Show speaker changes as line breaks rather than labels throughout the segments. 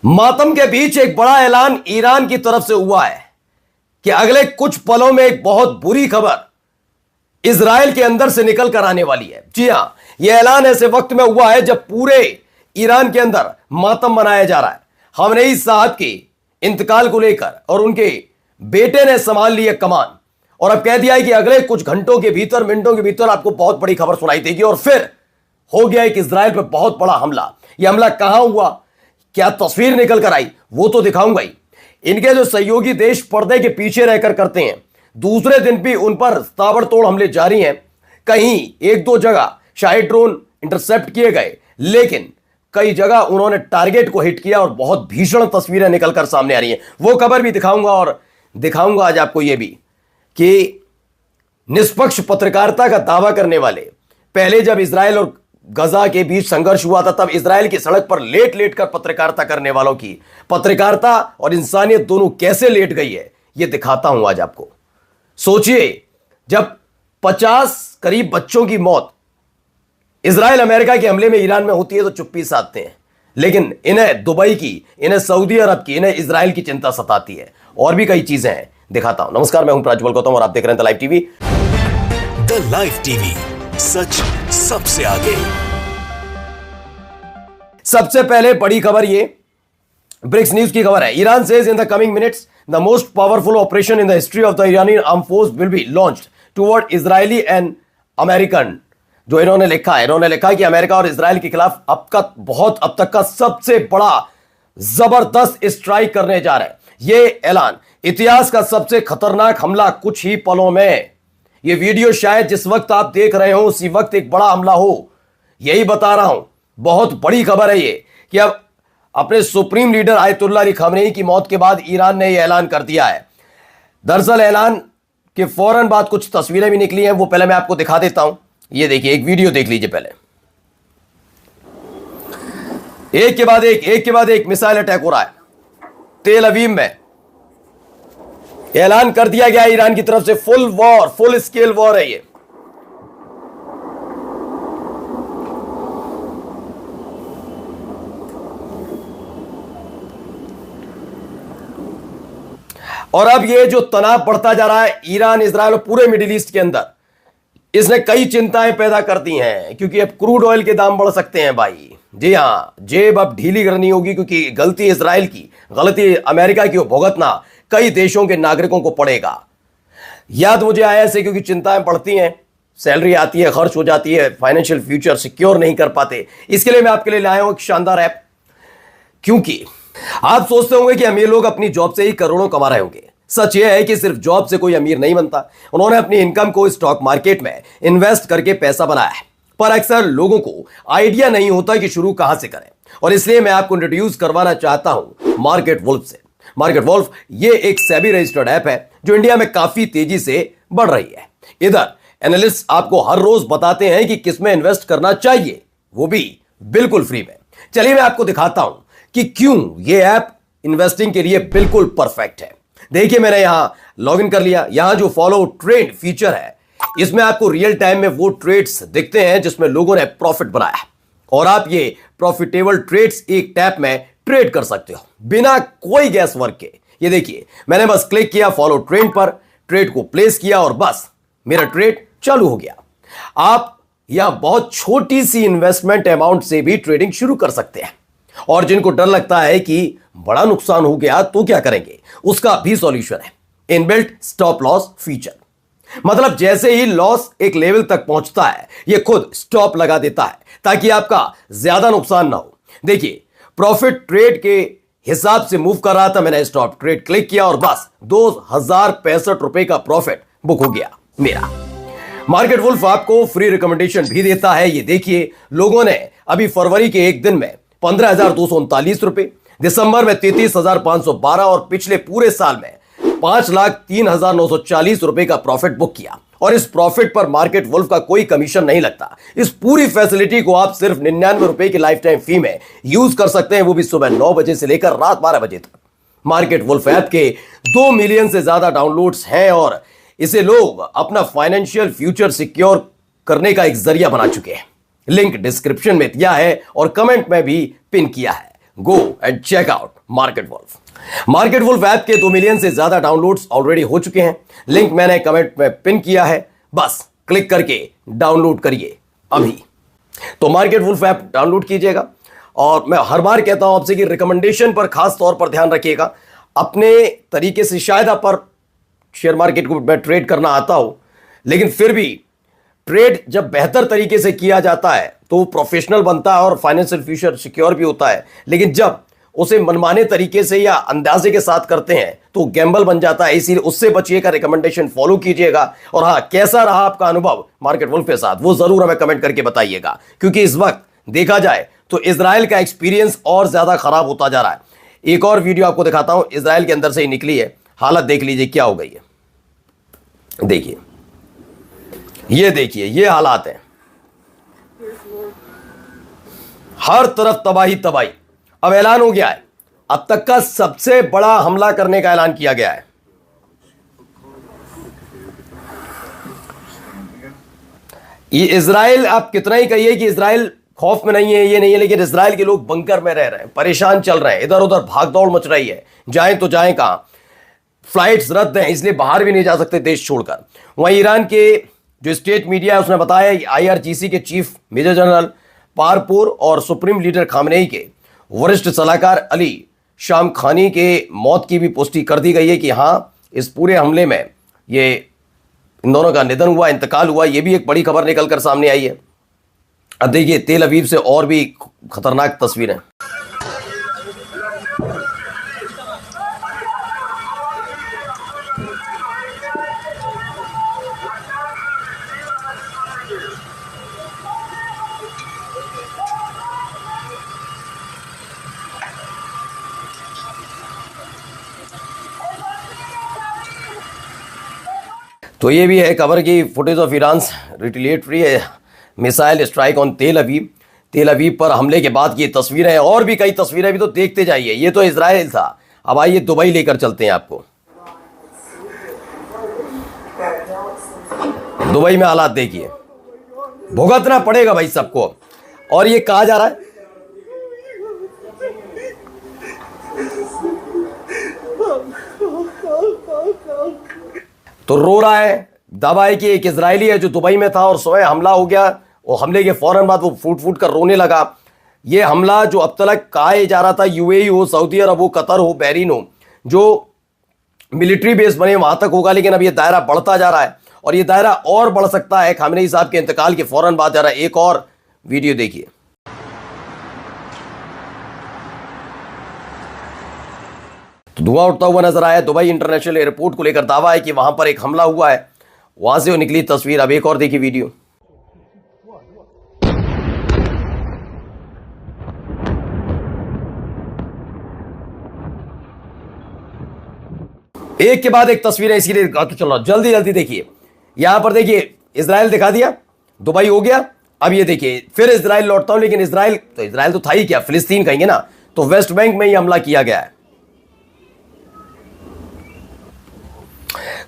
मातम के बीच एक बड़ा ऐलान ईरान की तरफ से हुआ है कि अगले कुछ पलों में एक बहुत बुरी खबर इजराइल के अंदर से निकल कर आने वाली है। जी हां, यह ऐलान ऐसे वक्त में हुआ है जब पूरे ईरान के अंदर मातम मनाया जा रहा है। खamenei साहब के इंतकाल को लेकर और उनके बेटे ने संभाल ली है कमान और अब कह दिया है कि अगले कुछ घंटों के भीतर, मिनटों के भीतर आपको बहुत बड़ी खबर सुनाई देगी। और फिर हो गया एक इजराइल पर बहुत बड़ा हमला। यह हमला कहां हुआ, क्या तस्वीर निकल कर आई, वो तो दिखाऊंगा ही। इनके जो सहयोगी देश पर्दे के पीछे रहकर करते हैं, दूसरे दिन भी उन पर ताबड़तोड़ हमले जारी हैं। कहीं एक दो जगह शायद ड्रोन इंटरसेप्ट किए गए, लेकिन कई जगह उन्होंने टारगेट को हिट किया और बहुत भीषण तस्वीरें निकलकर सामने आ रही हैं। वो खबर भी दिखाऊंगा और दिखाऊंगा आज आपको यह भी कि निष्पक्ष पत्रकारिता का दावा करने वाले, पहले जब इजराइल और गजा के बीच संघर्ष हुआ था तब इजराइल की सड़क पर लेट लेट कर पत्रकारिता करने वालों की पत्रकारिता और इंसानियत दोनों कैसे लेट गई है, यह दिखाता हूं आज आपको। सोचिए, जब 50 करीब बच्चों की मौत इजराइल अमेरिका के हमले में ईरान में होती है तो चुप्पी साधते हैं, लेकिन इन्हें दुबई की, इन्हें सऊदी अरब की, इन्हें इजराइल की चिंता सताती है। और भी कई चीजें हैं, दिखाता हूं। नमस्कार, मैं हूं प्रज्वल गौतम और आप देख रहे हैं the live TV.
The live TV, सच सबसे आगे।
सबसे पहले बड़ी खबर, ये ब्रिक्स न्यूज की खबर है। Iran says in the coming minutes the most powerful operation in the history of the Irani arm force will be launched toward Israeli and American. जो इन्होंने लिखा है, इन्होंने लिखा है कि अमेरिका और इजराइल के खिलाफ अब तक का सबसे बड़ा जबरदस्त स्ट्राइक करने जा रहे हैं। यह ऐलान, इतिहास का सबसे खतरनाक हमला कुछ ही पलों में। यह वीडियो शायद जिस वक्त आप देख रहे हो उसी वक्त एक बड़ा हमला हो, यही बता रहा हूं। बहुत बड़ी खबर है ये कि अब अपने सुप्रीम लीडर आयतुल्लाह अली खamenei की मौत के बाद ईरान ने यह ऐलान कर दिया है। दरअसल ऐलान के फौरन बाद कुछ तस्वीरें भी निकली हैं, वो पहले मैं आपको दिखा देता हूं। ये देखिए, एक वीडियो देख लीजिए पहले। एक के बाद एक मिसाइल अटैक हो रहा है तेल अवीव में। ऐलान कर दिया गया ईरान की तरफ से full war, full scale war है ये। और अब ये जो तनाव बढ़ता जा रहा है ईरान, इजराइल और पूरे मिडिल ईस्ट के अंदर, इसने कई चिंताएं पैदा कर दी हैं, क्योंकि अब क्रूड ऑयल के दाम बढ़ सकते हैं भाई। जी हां, जेब अब ढीली करनी होगी, क्योंकि गलती इजराइल की, गलती अमेरिका की भुगतना कई देशों के नागरिकों को पड़ेगा। याद मुझे आया ऐसे, क्योंकि चिंताएं बढ़ती हैं, सैलरी आती है, खर्च हो जाती है, फाइनेंशियल फ्यूचर सिक्योर नहीं कर पाते। इसके लिए मैं आपके लिए लाया हूं एक शानदार ऐप। क्योंकि आप सोचते होंगे कि अमीर लोग अपनी जॉब से ही करोड़ों कमा रहे होंगे। सच यह है कि सिर्फ जॉब से कोई अमीर नहीं बनता। उन्होंने अपनी इनकम को स्टॉक मार्केट में इन्वेस्ट करके पैसा बनाया है, पर अक्सर लोगों को आइडिया नहीं होता कि शुरू कहां से करें। और इसलिए मैं आपको इंट्रोड्यूस करवाना चाहता हूं मार्केट वुल्फ से। मार्केट वुल्फ ये एक सेबी रजिस्टर्ड ऐप है जो इंडिया में काफी तेजी से बढ़ रही है। इधर एनालिस्ट आपको हर रोज बताते हैं कि किसमें इन्वेस्ट करना चाहिए, वो भी बिल्कुल फ्री में। चलिए मैं आपको दिखाता हूं कि क्यों ये ऐप इन्वेस्टिंग के लिए बिल्कुल परफेक्ट है। देखिए, मैंने यहां लॉगिन कर लिया। यहां जो फॉलो ट्रेड फीचर है, इसमें आपको रियल टाइम में वो ट्रेड्स दिखते हैं जिसमें लोगों ने प्रॉफिट बनाया, और आप ये प्रॉफिटेबल ट्रेड्स एक टैप में ट्रेड कर सकते हो बिना कोई गैस वर्क के। ये देखिए, मैंने बस क्लिक किया फॉलो ट्रेंड पर, ट्रेड को प्लेस किया और बस मेरा ट्रेड चालू हो गया। आप यहां बहुत छोटी सी इन्वेस्टमेंट अमाउंट से भी ट्रेडिंग शुरू कर सकते हैं। और जिनको डर लगता है कि बड़ा नुकसान हो गया तो क्या करेंगे, उसका भी सॉल्यूशन है, इनबिल्ट स्टॉप लॉस फीचर। मतलब जैसे ही लॉस एक लेवल तक पहुंचता है, यह खुद स्टॉप लगा देता है ताकि आपका ज्यादा नुकसान ना हो। देखिए, प्रॉफिट ट्रेड के हिसाब से मूव कर रहा था, मैंने स्टॉप ट्रेड क्लिक किया और बस 2065 रुपए का प्रॉफिट बुक हो गया मेरा। मार्केट वुल्फ आपको फ्री रिकमेंडेशन भी देता है। ये देखिए, लोगों ने अभी फरवरी के एक दिन में 15,239 रुपए, दिसंबर में 33,512 और पिछले पूरे साल में 5,03,940 रुपए का प्रॉफिट बुक किया। और इस प्रॉफिट पर मार्केट वुल्फ का कोई कमीशन नहीं लगता। इस पूरी फैसिलिटी को आप सिर्फ 99 रुपए की लाइफ टाइम फी में यूज कर सकते हैं, वो भी सुबह 9 बजे से लेकर रात 12 बजे तक। मार्केट वुल्फ ऐप के 2 मिलियन से ज्यादा डाउनलोड्स हैं और इसे लोग अपना फाइनेंशियल फ्यूचर सिक्योर करने का एक जरिया बना चुके हैं। लिंक डिस्क्रिप्शन में दिया है और कमेंट में भी पिन किया है। Go and check out market wolf. Market wolf app के 2 मिलियन से ज्यादा डाउनलोड्स ऑलरेडी हो चुके हैं। लिंक मैंने कमेंट में पिन किया है, बस क्लिक करके डाउनलोड करिए अभी। तो मार्केट वुल्फ ऐप डाउनलोड कीजिएगा। और मैं हर बार कहता हूं आपसे कि रिकमेंडेशन पर खास तौर पर ध्यान रखिएगा। अपने तरीके से शायद आप पर शेयर मार्केट को मैं ट्रेड करना आता हो, लेकिन फिर भी ट्रेड जब बेहतर तरीके से किया जाता है तो वो प्रोफेशनल बनता है और फाइनेंशियल फ्यूचर सिक्योर भी होता है। लेकिन जब उसे मनमाने तरीके से या अंदाजे के साथ करते हैं तो गैम्बल बन जाता है। इसीलिए उससे बचिएगा, रिकमेंडेशन फॉलो कीजिएगा। और हाँ, कैसा रहा आपका अनुभव मार्केट वुल्फ के साथ वो जरूर हमें कमेंट करके बताइएगा, क्योंकि इस वक्त देखा जाए तो इजराइल का एक्सपीरियंस और ज्यादा खराब होता जा रहा है। एक और वीडियो आपको दिखाता हूं, इजराइल के अंदर से ही निकली है। हालत देख लीजिए क्या हो गई है। देखिए, ये देखिए, ये हालात हैं। हर तरफ तबाही तबाही। अब ऐलान हो गया है, अब तक का सबसे बड़ा हमला करने का ऐलान किया गया है। ये इजराइल, आप कितना ही कहिए कि इजराइल खौफ में नहीं है, ये नहीं है, लेकिन इजराइल के लोग बंकर में रह रहे हैं, परेशान चल रहे हैं, इधर उधर भागदौड़ मच रही है। जाएं तो जाएं कहां, फ्लाइट्स रद्द हैं, इसलिए बाहर भी नहीं जा सकते देश छोड़कर। वहीं ईरान के जो स्टेट मीडिया है उसने बताया कि IRGC के चीफ मेजर जनरल पारपुर और सुप्रीम लीडर खामनेई के वरिष्ठ सलाहकार अली शाम खानी के मौत की भी पुष्टि कर दी गई है कि हां, इस पूरे हमले में ये इन दोनों का निधन हुआ, इंतकाल हुआ। ये भी एक बड़ी खबर निकलकर सामने आई है। अब देखिए, तेल अवीव से और भी खतरनाक तस्वीरें। तो ये भी है खबर की footage of Iran retaliatory missile strike on तेल अवीव। तेल अवीव पर हमले के बाद की ये तस्वीरें हैं, और भी कई तस्वीरें भी तो देखते जाइए। ये तो इजराइल था, अब आइए दुबई लेकर चलते हैं आपको। दुबई में हालात देखिए, भुगतना पड़ेगा भाई सबको। और ये कहा जा रहा है, तो रो रहा है, दावा है कि एक इजरायली है जो दुबई में था और सुबह हमला हो गया। और हमले के फौरन बाद वो फूट फूट कर रोने लगा। ये हमला जो अब तक कहा जा रहा था UAE हो, सऊदी अरब हो, कतर हो, बहरीन हो, जो मिलिट्री बेस बने वहां तक होगा। लेकिन अब ये दायरा बढ़ता जा रहा है और ये दायरा और बढ़ सकता है खामनेई साहब के इंतकाल के फौरन बाद। जा रहा है, एक और वीडियो देखिए। तो धुआं उठता हुआ नजर आया। दुबई इंटरनेशनल एयरपोर्ट को लेकर दावा है कि वहां पर एक हमला हुआ है, वहां से वो निकली तस्वीर। अब एक और देखिए वीडियो। एक के बाद एक तस्वीरें इसीलिए चल रहा, जल्दी जल्दी देखिए। यहां पर देखिए, इजराइल दिखा दिया, दुबई हो गया। अब ये देखिए, फिर इजराइल लौटता हूं, लेकिन इजराइल तो था ही क्या, फिलिस्तीन कहेंगे ना। तो वेस्ट बैंक में यह हमला किया गया है।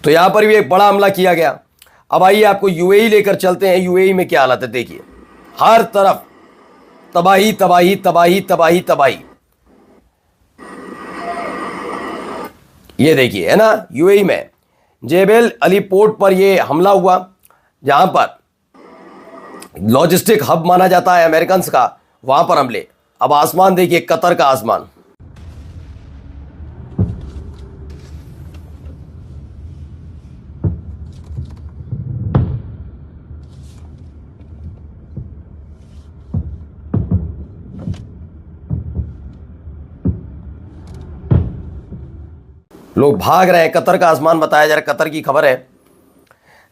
तो यहां पर भी एक बड़ा हमला किया गया। अब आइए आपको UAE लेकर चलते हैं। UAE में क्या हालत है देखिए, हर तरफ तबाही तबाही तबाही तबाही तबाही। ये देखिए, है ना, UAE में जेबेल अली पोर्ट पर यह हमला हुआ, जहां पर लॉजिस्टिक हब माना जाता है अमेरिकन का, वहां पर हमले। अब आसमान देखिए, कतर का आसमान। लोग भाग रहे हैं, कतर का आसमान बताया जा रहा है। कतर की खबर है,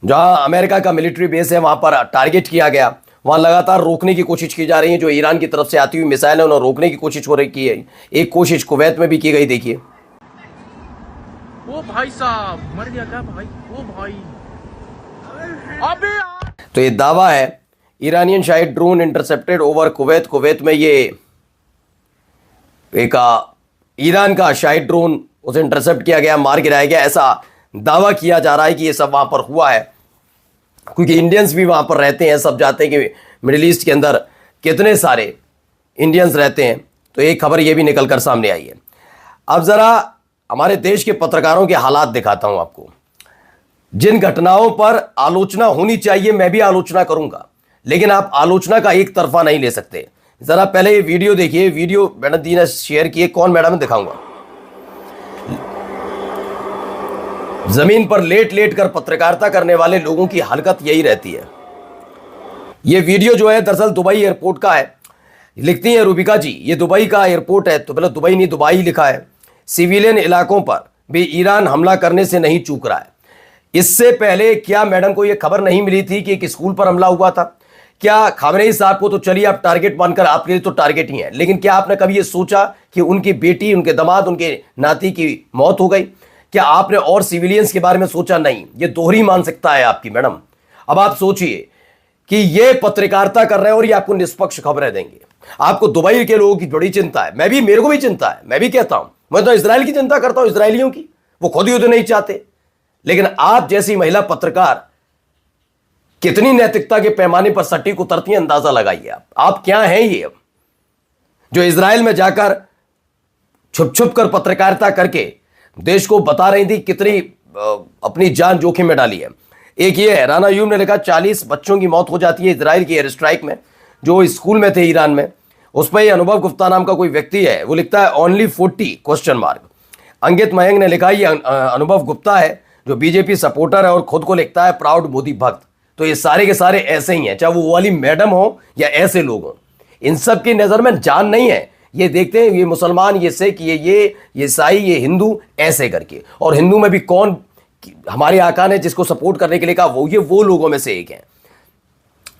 जहां अमेरिका का मिलिट्री बेस है, वहां पर टारगेट किया गया। वहां लगातार रोकने की कोशिश की जा रही है, जो ईरान की तरफ से आती हुई मिसाइल है उन्हें रोकने की कोशिश हो रही है। एक कोशिश कुवैत में भी की गई, देखिए।
वो भाई साहब मर गया क्या भाई? वो भाई अबे
तो ये दावा है, Iranian Shahid drone intercepted over Kuwait. Kuwait में ये एक ईरान का शाहिद ड्रोन, उसे इंटरसेप्ट किया गया, मार गिराया गया। ऐसा दावा किया जा रहा है कि ये सब वहां पर हुआ है, क्योंकि इंडियंस भी वहां पर रहते हैं। सब जानते हैं कि मिडिल ईस्ट के अंदर कितने सारे इंडियंस रहते हैं। तो एक खबर यह भी निकलकर सामने आई है। अब जरा हमारे देश के पत्रकारों के हालात दिखाता हूं आपको। जिन घटनाओं पर आलोचना होनी चाहिए मैं भी आलोचना करूंगा, लेकिन आप आलोचना का एक तरफा नहीं ले सकते। जरा पहले ये वीडियो देखिए। वीडियो मैडम दी ने शेयर किए, कौन मैडम है दिखाऊंगा। जमीन पर लेट लेट कर पत्रकारिता करने वाले लोगों की हरकत यही रहती है। यह वीडियो जो है दरअसल दुबई एयरपोर्ट का है। लिखती है रूबिका जी, ये दुबई का एयरपोर्ट है, तो पहले दुबई नहीं दुबई लिखा है। सिविलियन इलाकों पर भी ईरान हमला करने से नहीं चूक रहा है। इससे पहले क्या मैडम को यह खबर नहीं मिली थी कि एक स्कूल पर हमला हुआ था? क्या खामनेई साहब को तो चलिए आप टारगेट मानकर, आपके लिए तो टारगेट ही है, लेकिन क्या आपने कभी यह सोचा कि उनकी बेटी, उनके दामाद, उनके नाती की मौत हो गई? क्या आपने और सिविलियंस के बारे में सोचा? नहीं। यह दोहरी मानसिकता है आपकी मैडम। अब आप सोचिए कि ये पत्रकारिता कर रहे हैं और ये आपको निष्पक्ष खबरें देंगे। आपको दुबई के लोगों की बड़ी चिंता है, मेरे को भी चिंता है। मैं भी कहता हूं, मैं तो इजराइल की चिंता करता हूं, इजरायलियों की। वो खुद युद्ध नहीं चाहते, लेकिन आप जैसी महिला पत्रकार कितनी नैतिकता के पैमाने पर सटीक उतरती है, अंदाजा लगाइए आप क्या हैं ये, जो इजराइल में जाकर छुप छुप कर पत्रकारिता करके देश को बता रही थी कितनी अपनी जान जोखिम में डाली है। एक ये है, राना यूम ने लिखा 40 बच्चों की मौत हो जाती है इजराइल की एयर स्ट्राइक में, जो स्कूल में थे ईरान में। उस पर अनुभव गुप्ता नाम का कोई व्यक्ति है, वो लिखता है ओनली 40 ? अंकित मयंक ने लिखा, ये अनुभव गुप्ता है जो बीजेपी सपोर्टर है और खुद को लिखता है प्राउड मोदी भक्त। तो ये सारे के सारे ऐसे ही हैं, चाहे वो वाली मैडम हो या ऐसे लोग हो। इन सब की नजर में जान नहीं है। ये देखते हैं ये मुसलमान, ये सिख, ये ईसाई, ये हिंदू, ऐसे करके। और हिंदू में भी कौन हमारे आका ने जिसको सपोर्ट करने के लिए कहा, वो लोगों में से एक है।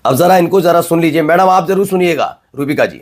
अब जरा इनको जरा सुन लीजिए। मैडम आप जरूर सुनिएगा रूबिका जी।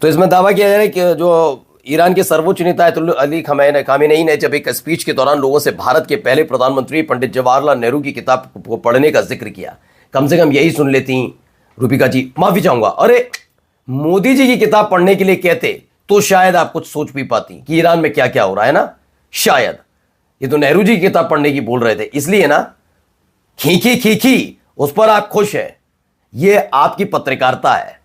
तो इसमें दावा किया जा रहा है कि जो ईरान के सर्वोच्च नेता अयतुल्ला अली खामेनेई ने जब एक स्पीच के दौरान लोगों से भारत के पहले प्रधानमंत्री पंडित जवाहरलाल नेहरू की किताब को पढ़ने का जिक्र किया। कम से कम यही सुन लेती रूबिका जी। माफी चाहूंगा, अरे मोदी जी की किताब पढ़ने के लिए कहते तो शायद आप कुछ सोच भी पाती कि ईरान में क्या क्या हो रहा है ना। शायद ये तो नेहरू जी की किताब पढ़ने की बोल रहे थे, इसलिए ना खीखी उस पर आप खुश है। ये आपकी पत्रकारिता है।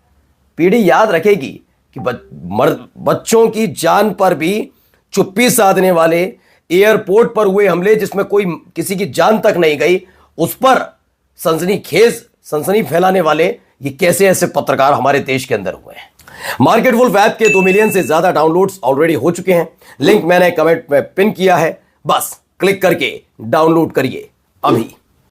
पीढ़ी याद रखेगी कि बच्चों की जान पर भी चुप्पी साधने वाले, एयरपोर्ट पर हुए हमले जिसमें कोई किसी की जान तक नहीं गई, उस पर सनसनी फैलाने वाले ये कैसे ऐसे पत्रकार हमारे देश के अंदर हुए हैं। मार्केट वुल्फ ऐप के 2 मिलियन से ज्यादा डाउनलोड्स ऑलरेडी हो चुके हैं। लिंक मैंने कमेंट में पिन किया है, बस क्लिक करके डाउनलोड करिए अभी।